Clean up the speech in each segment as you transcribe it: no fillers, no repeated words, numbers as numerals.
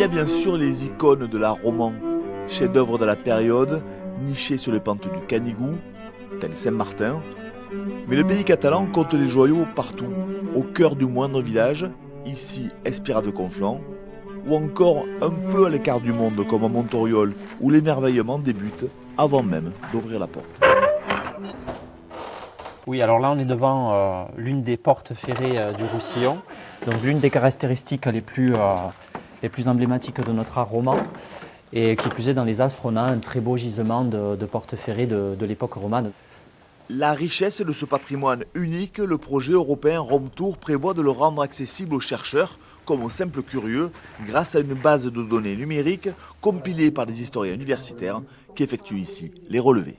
y a bien sûr les icônes de l'art roman, chefs-d'œuvre de la période, nichés sur les pentes du Canigou, tel Saint-Martin. Mais le pays catalan compte des joyaux partout, au cœur du moindre village, ici Espira de Conflans, ou encore un peu à l'écart du monde comme à Montoriol, où l'émerveillement débute avant même d'ouvrir la porte. Oui, alors là on est devant l'une des portes ferrées du Roussillon, donc l'une des caractéristiques les plus emblématiques de notre art roman. Et qui plus est, dans les Aspres, on a un très beau gisement de portes ferrées de l'époque romane. La richesse de ce patrimoine unique, le projet européen Rome Tour prévoit de le rendre accessible aux chercheurs comme aux simples curieux grâce à une base de données numériques compilée par des historiens universitaires qui effectuent ici les relevés.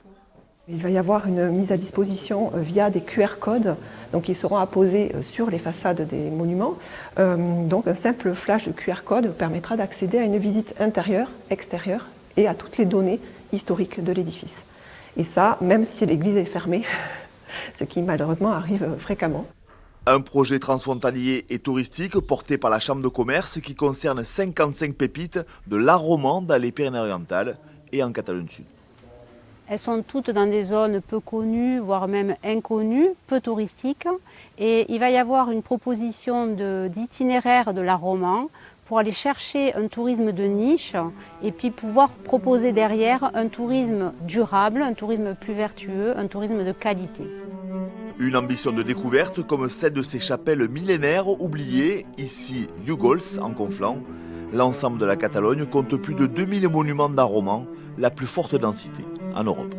Il va y avoir une mise à disposition via des QR codes donc qui seront apposés sur les façades des monuments. Donc un simple flash de QR code permettra d'accéder à une visite intérieure, extérieure et à toutes les données historiques de l'édifice. Et ça, même si l'église est fermée, ce qui malheureusement arrive fréquemment. Un projet transfrontalier et touristique porté par la Chambre de commerce qui concerne 55 pépites de l'art roman dans les Pyrénées-Orientales et en Catalogne Sud. Elles sont toutes dans des zones peu connues, voire même inconnues, peu touristiques. Et il va y avoir une proposition d'itinéraire de l'art roman pour aller chercher un tourisme de niche et puis pouvoir proposer derrière un tourisme durable, un tourisme plus vertueux, un tourisme de qualité. Une ambition de découverte comme celle de ces chapelles millénaires oubliées, ici Hugols en Conflans. L'ensemble de la Catalogne compte plus de 2000 monuments d'art roman, la plus forte densité en Europe.